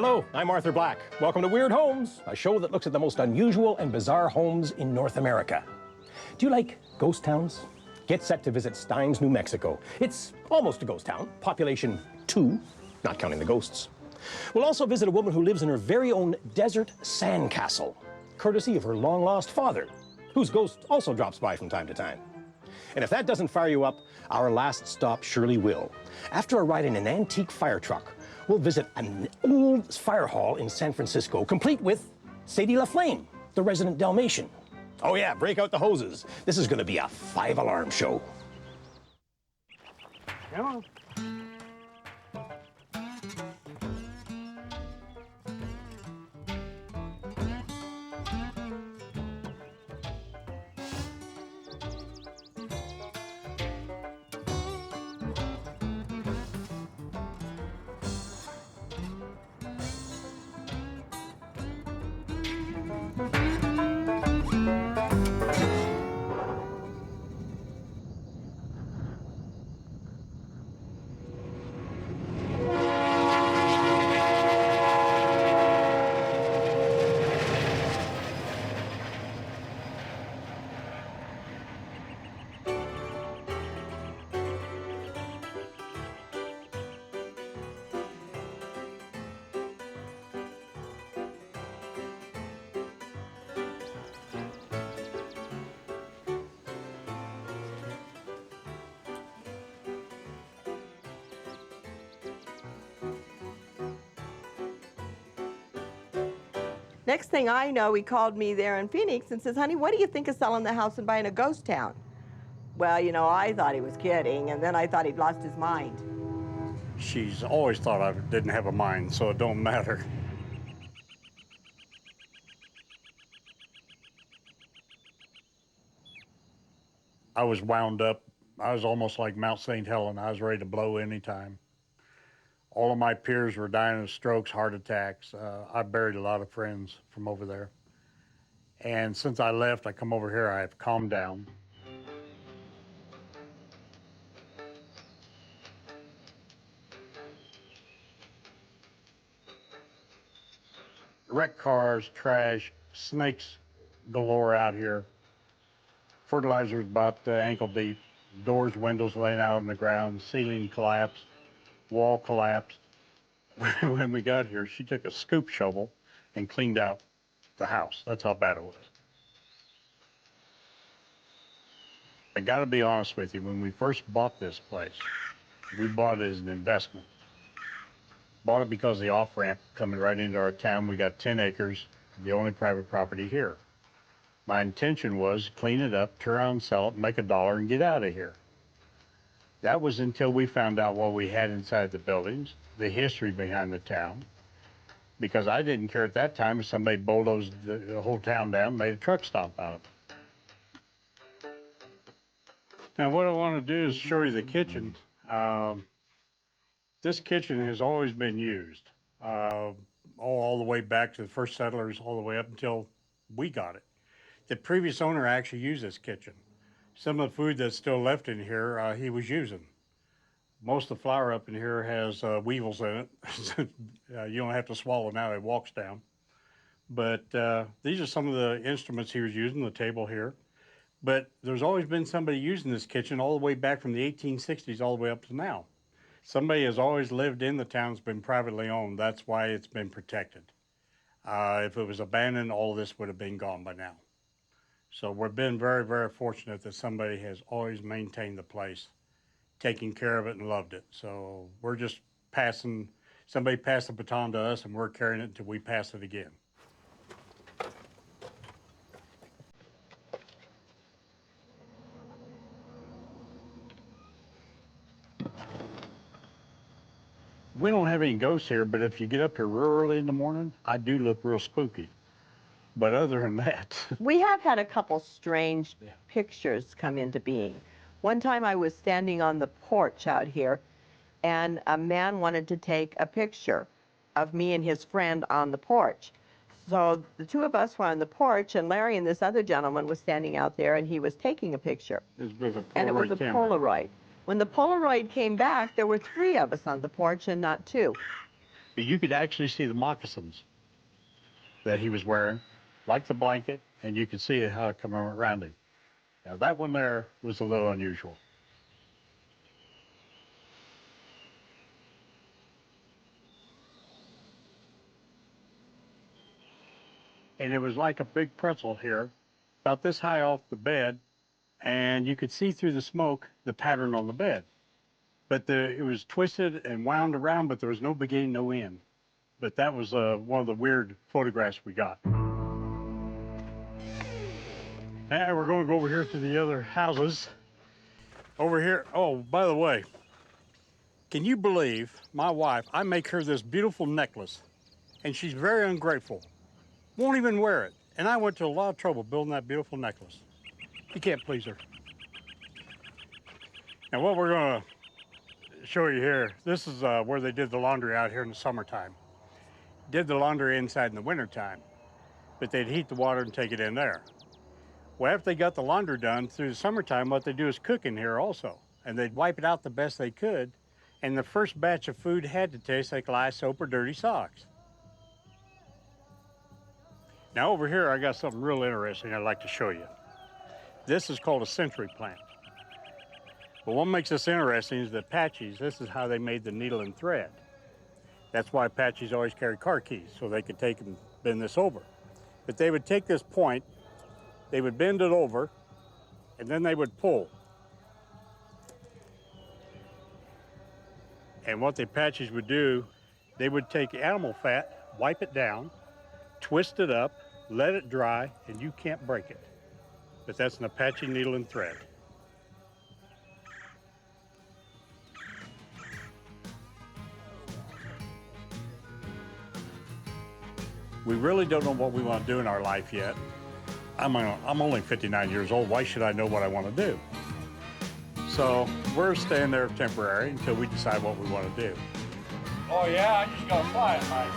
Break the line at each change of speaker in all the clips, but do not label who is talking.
Hello, I'm Arthur Black. Welcome to Weird Homes, a show that looks at the most unusual and bizarre homes in North America. Do you like ghost towns? Get set to visit Steins, New Mexico. It's almost a ghost town, population 2, not counting the ghosts. We'll also visit a woman who lives in her very own desert sandcastle, courtesy of her long-lost father, whose ghost also drops by from time to time. And if that doesn't fire you up, our last stop surely will. After a ride in an antique fire truck, we'll visit an old fire hall in San Francisco, complete with Sadie LaFlame, the resident Dalmatian. Oh yeah, break out the hoses. This is gonna be a 5-alarm show.
Come on.
Next thing I know, he called me there in Phoenix and says, honey, what do you think of selling the house and buying a ghost town? Well, you know, I thought he was kidding, and then I thought he'd lost his mind.
She's always thought I didn't have a mind, so it don't matter. I was wound up. I was almost like Mount St. Helena. I was ready to blow anytime. All of my peers were dying of strokes, heart attacks. I buried a lot of friends from over there. And since I left, I come over here, I have calmed down. Wrecked cars, trash, snakes galore out here. Fertilizer's about ankle deep. Doors, windows laying out on the ground, ceiling collapsed. Wall collapsed. When we got here, she took a scoop shovel and cleaned out the house. That's how bad it was. I gotta be honest with you, when we first bought this place, we bought it as an investment. Bought it because of the off-ramp coming right into our town. We got 10 acres, the only private property here. My intention was to clean it up, turn around and sell it, make $1 and get out of here. That was until we found out what we had inside the buildings, the history behind the town, because I didn't care at that time if somebody bulldozed the whole town down and made a truck stop out of it. Now what I want to do is show you the kitchen. This kitchen has always been used, all the way back to the first settlers, all the way up until we got it. The previous owner actually used this kitchen. Some of the food that's still left in here, he was using. Most of the flour up in here has weevils in it. You don't have to swallow now, it walks down. But these are some of the instruments he was using, the table here. But there's always been somebody using this kitchen all the way back from the 1860s all the way up to now. Somebody has always lived in the town, it's been privately owned. That's why it's been protected. If it was abandoned, all of this would have been gone by now. So we've been very, very fortunate that somebody has always maintained the place, taking care of it and loved it. So we're just somebody passed the baton to us and we're carrying it until we pass it again. We don't have any ghosts here, but if you get up here real early in the morning, I do look real spooky. But other than that.
We have had a couple strange pictures come into being. One time I was standing on the porch out here, and a man wanted to take a picture of me and his friend on the porch. So the two of us were on the porch, and Larry and this other gentleman was standing out there, and he was taking a picture.
It was a Polaroid
and it was a
camera.
Polaroid. When the Polaroid came back, there were 3 of us on the porch and not 2.
But you could actually see the moccasins that he was wearing, like the blanket, and you could see how it come around him. Now that one there was a little unusual. And it was like a big pretzel here, about this high off the bed, and you could see through the smoke the pattern on the bed. But it was twisted and wound around, but there was no beginning, no end. But that was one of the weird photographs we got. And we're going to go over here to the other houses. Over here, oh, by the way, can you believe my wife, I make her this beautiful necklace, and she's very ungrateful. Won't even wear it. And I went to a lot of trouble building that beautiful necklace. You can't please her. Now what we're gonna show you here, this is where they did the laundry out here in the summertime. Did the laundry inside in the wintertime, but they'd heat the water and take it in there. Well, after they got the laundry done through the summertime, what they do is cook in here also. And they'd wipe it out the best they could. And the first batch of food had to taste like lye soap or dirty socks. Now over here, I got something real interesting I'd like to show you. This is called a Eccentric plant. But what makes this interesting is the Apaches, this is how they made the needle and thread. That's why Apaches always carry car keys, so they could take and bend this over. But they would take this point, they would bend it over, and then they would pull. And what the Apaches would do, they would take animal fat, wipe it down, twist it up, let it dry, and you can't break it. But that's an Apache needle and thread. We really don't know what we want to do in our life yet. I'm only 59 years old. Why should I know what I want to do? So we're staying there temporary until we decide what we want to do. Oh yeah, I just got to fly it, Mike.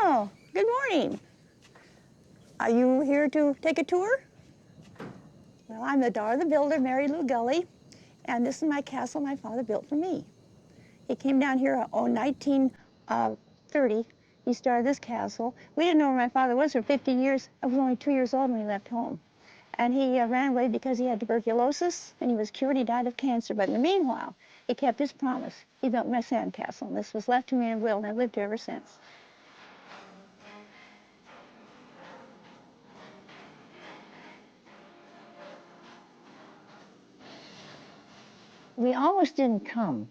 Oh, good morning. Are you here to take a tour? Well, I'm the daughter of the builder, Mary Lou Gully, and this is my castle my father built for me. He came down here in 1930. He started this castle. We didn't know where my father was for 15 years. I was only 2 years old when he left home. And he ran away because he had tuberculosis, and he was cured. He died of cancer. But in the meanwhile, he kept his promise. He built my sand castle, and this was left to me in a will, and I've lived here ever since. We almost didn't come.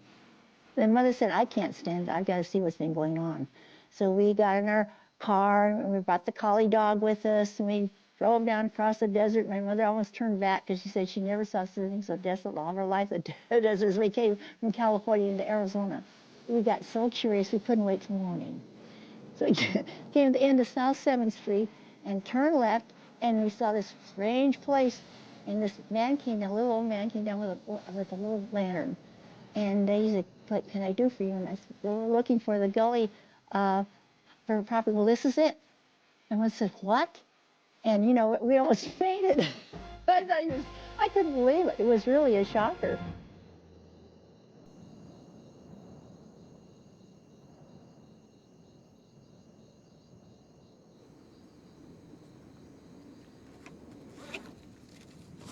Then Mother said, I can't stand it. I've got to see what's been going on. So we got in our car, and we brought the collie dog with us, and we drove down across the desert. My mother almost turned back because she said she never saw something so desolate all of her life, the desert, as we came from California into Arizona. We got so curious, we couldn't wait till morning. So we came to the end of South 7th Street and turned left, and we saw this strange place. And this man came down, a little old man came down with a little lantern. And he said, what can I do for you? And I said, well, we're looking for the gully for property. Well, this is it. And I said, what? And, you know, we almost fainted. I couldn't believe it. It was really a shocker.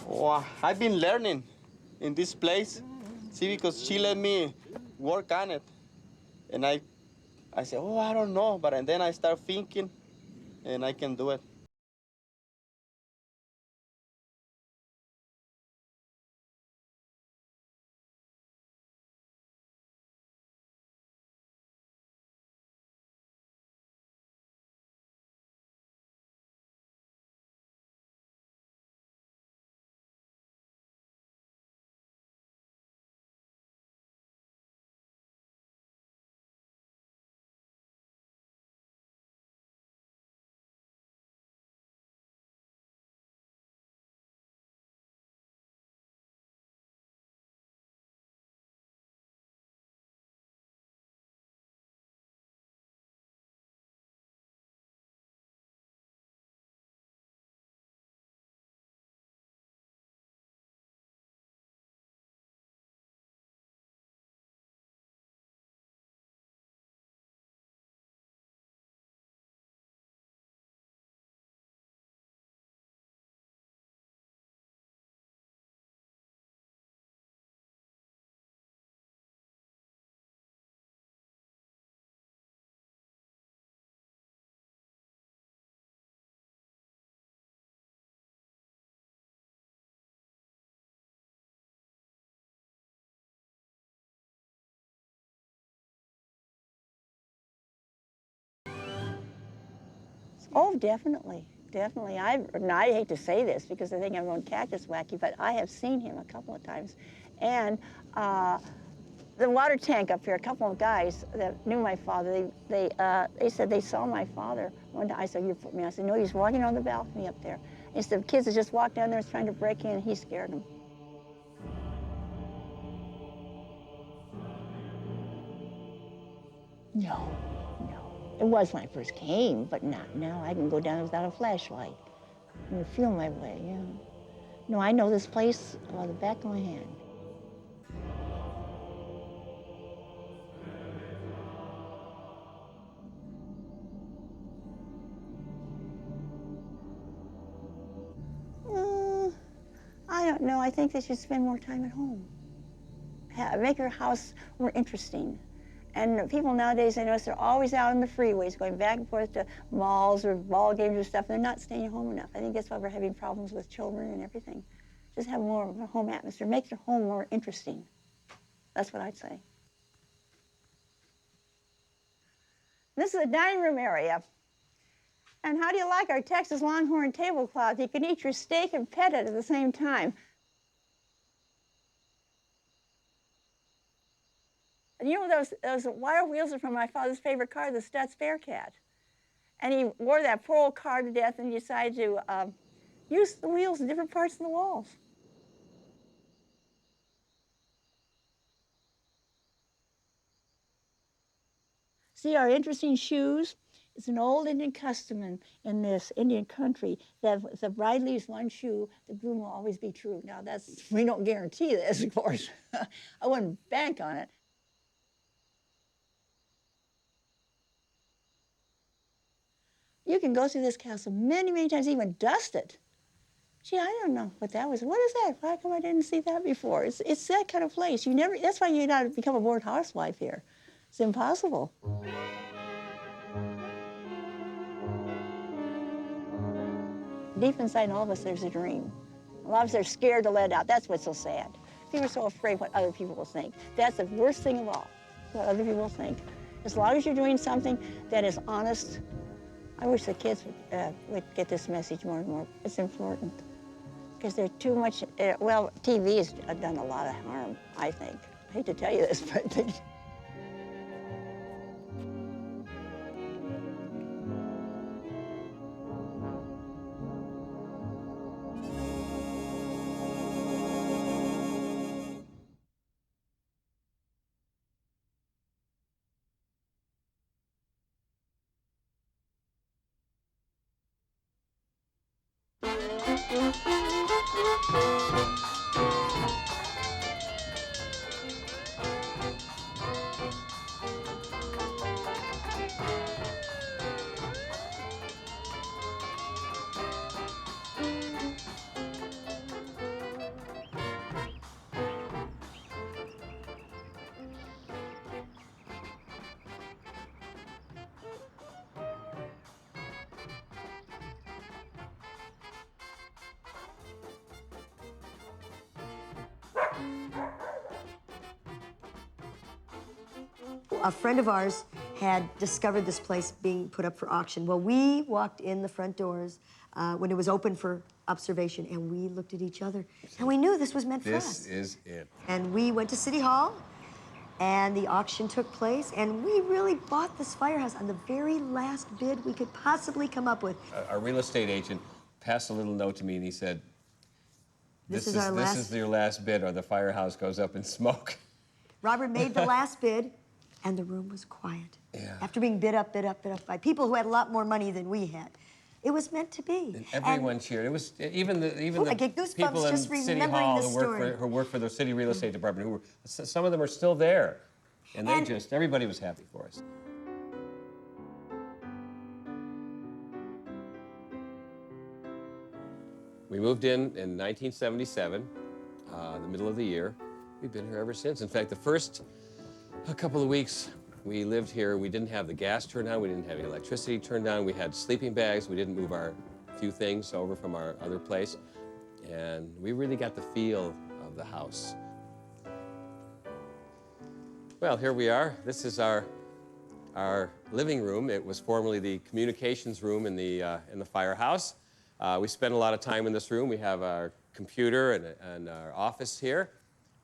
Oh, I've been learning in this place. See, because she let me work on it. And I said, oh, I don't know. But then I start thinking, and I can do it.
Oh, definitely, definitely. Now, I hate to say this because I think I'm going cactus wacky, but I have seen him a couple of times. And the water tank up here, a couple of guys that knew my father, they said they saw my father one time. I said, "You put me." I said, "No, he's walking on the balcony up there." He said, "The kids that just walked down there was trying to break in, and he scared them." No, no. It was when I first came, but not now. I can go down without a flashlight and feel my way, yeah. No, I know this place like the back of my hand. Uh, I don't know. I think they should spend more time at home. Make your house more interesting. And people nowadays, I notice they're always out on the freeways, going back and forth to malls or ball games or stuff. They're not staying home enough. I think that's why we're having problems with children and everything. Just have more of a home atmosphere. Make your home more interesting. That's what I'd say. This is the dining room area. And how do you like our Texas Longhorn tablecloth? You can eat your steak and pet it at the same time. And you know, those wire wheels are from my father's favorite car, the Stutz Bearcat. And he wore that poor old car to death and decided to use the wheels in different parts of the walls. See our interesting shoes? It's an old Indian custom in this Indian country that if the bride leaves one shoe, the groom will always be true. Now, we don't guarantee this, of course. I wouldn't bank on it. You can go through this castle many, many times, even dust it. Gee, I don't know what that was. What is that? Why come I didn't see that before? It's that kind of place. That's why you gotta become a bored housewife here. It's impossible. Deep inside all of us, there's a dream. A lot of us are scared to let it out. That's what's so sad. People are so afraid what other people will think. That's the worst thing of all, what other people think. As long as you're doing something that is honest, I wish the kids would get this message more and more. It's important. Because there's too much, well, TV has done a lot of harm, I think. I hate to tell you this, but
A friend of ours had discovered this place being put up for auction. Well, we walked in the front doors when it was open for observation, and we looked at each other, and we knew this was meant for us.
This is it.
And we went to City Hall, and the auction took place, and we really bought this firehouse on the very last bid we could possibly come up with.
Our real estate agent passed a little note to me, and he said, this is your last bid, or the firehouse goes up in smoke.
Robert made the last bid, and the room was quiet.
Yeah.
After being bid up by people who had a lot more money than we had. It was meant to be.
And everyone cheered. It was even the
I get goosebumps
people in
just
City
remembering
Hall
this
who work for the city real estate department. Some of them are still there, and everybody was happy for us. We moved in 1977, the middle of the year. We've been here ever since. In fact, the first couple of weeks we lived here, we didn't have the gas turned on, we didn't have the electricity turned on, we had sleeping bags, we didn't move our few things over from our other place, and we really got the feel of the house. Well, here we are. This is our our living room. It was formerly the communications room in the firehouse. We spend a lot of time in this room. We have our computer and our office here.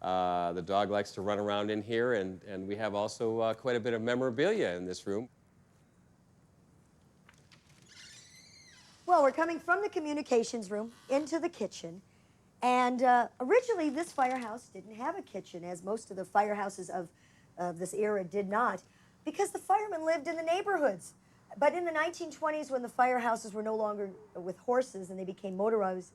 The dog likes to run around in here, and we have also quite a bit of memorabilia in this room.
Well, we're coming from the communications room into the kitchen. And originally, this firehouse didn't have a kitchen, as most of the firehouses of this era did not, because the firemen lived in the neighborhoods. But in the 1920s, when the firehouses were no longer with horses and they became motorized,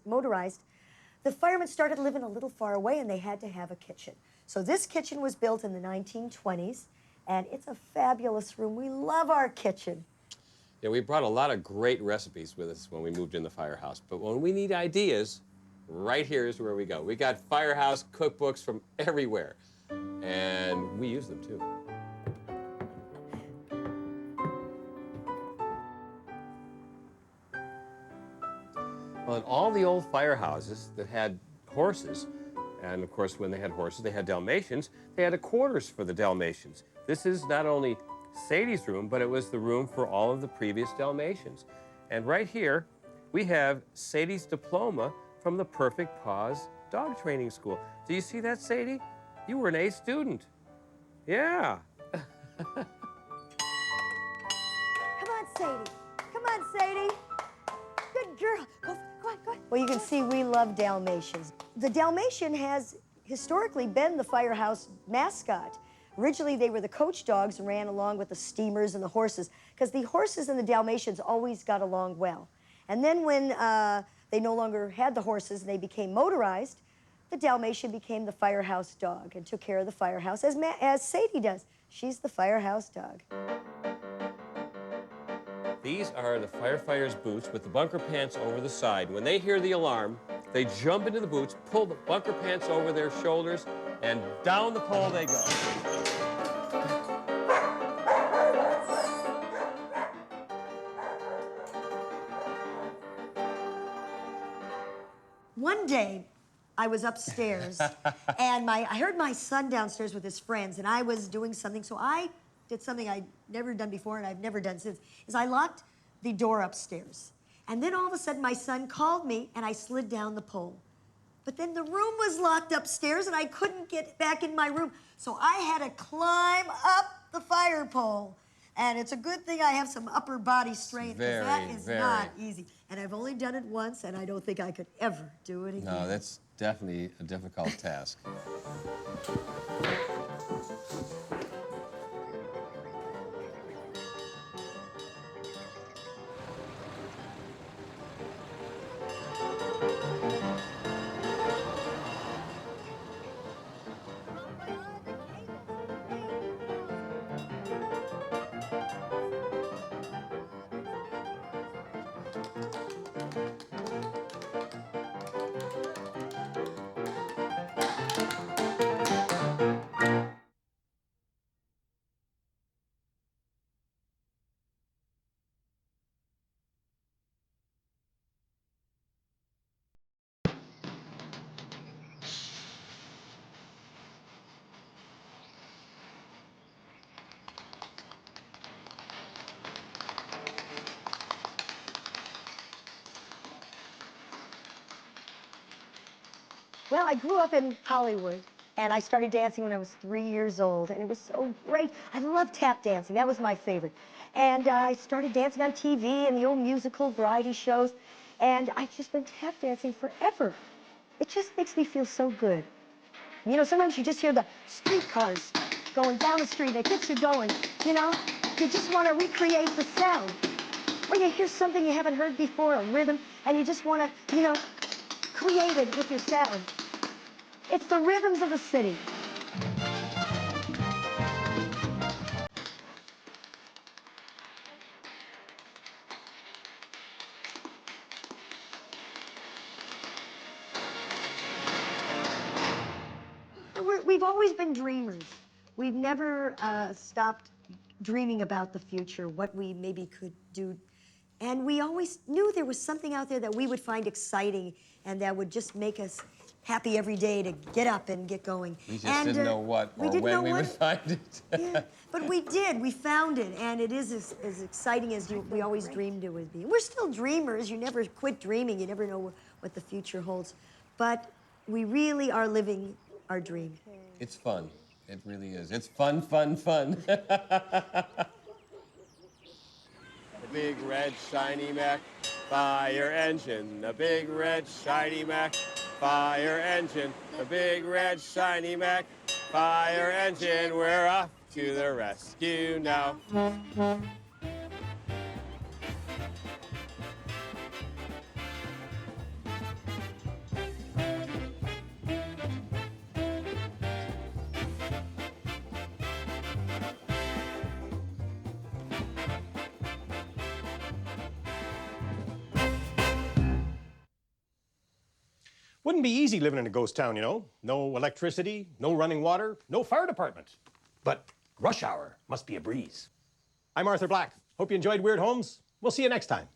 the firemen started living a little far away and they had to have a kitchen. So this kitchen was built in the 1920s, and it's a fabulous room. We love our kitchen.
Yeah, we brought a lot of great recipes with us when we moved in the firehouse. But when we need ideas, right here is where we go. We got firehouse cookbooks from everywhere, and we use them too. Well, in all the old firehouses that had horses, and of course when they had horses, they had Dalmatians, they had a quarters for the Dalmatians. This is not only Sadie's room, but it was the room for all of the previous Dalmatians. And right here, we have Sadie's diploma from the Perfect Paws Dog Training School. Do you see that, Sadie? You were an A student. Yeah.
Come on, Sadie. Come on, Sadie. Good girl. Go on, go on. Well, you can see we love Dalmatians. The Dalmatian has historically been the firehouse mascot. Originally, they were the coach dogs and ran along with the steamers and the horses, because the horses and the Dalmatians always got along well. And then when they no longer had the horses and they became motorized, the Dalmatian became the firehouse dog and took care of the firehouse, as Sadie does. She's the firehouse dog.
These are the firefighters' boots with the bunker pants over the side. When they hear the alarm, they jump into the boots, pull the bunker pants over their shoulders, and down the pole they go.
One day, I was upstairs, and I heard my son downstairs with his friends, and I was doing something, so I did something I'd never done before and I've never done since, is I locked the door upstairs. And then all of a sudden, my son called me, and I slid down the pole. But then the room was locked upstairs, and I couldn't get back in my room, so I had to climb up the fire pole. And it's a good thing I have some upper body strength, because that is not easy. And I've only done it once, and I don't think I could ever do it again.
No, that's definitely a difficult task.
Well, I grew up in Hollywood, and I started dancing when I was 3 years old, and it was so great. I loved tap dancing. That was my favorite. And I started dancing on TV and the old musical variety shows, and I've just been tap dancing forever. It just makes me feel so good. You know, sometimes you just hear the streetcars going down the street. It gets you going, you know? You just want to recreate the sound. Or you hear something you haven't heard before, a rhythm, and you just want to, you know, create it with your sound. It's the rhythms of the city. We've always been dreamers. We've never stopped dreaming about the future, what we maybe could do. And we always knew there was something out there that we would find exciting and that would just make us happy every day to get up and get going.
We just didn't know what or when we would find it.
Yeah, but we did. We found it, and it is as exciting as we always dreamed it would be. We're still dreamers. You never quit dreaming. You never know what the future holds. But we really are living our dream.
It's fun. It really is. It's fun, fun, fun. The big red shiny Mac fire engine. The big red shiny Mac fire engine. The big red shiny Mac fire engine. We're off to the rescue now.
Wouldn't be easy living in a ghost town, you know. No electricity, no running water, no fire department. But rush hour must be a breeze. I'm Arthur Black. Hope you enjoyed Weird Homes. We'll see you next time.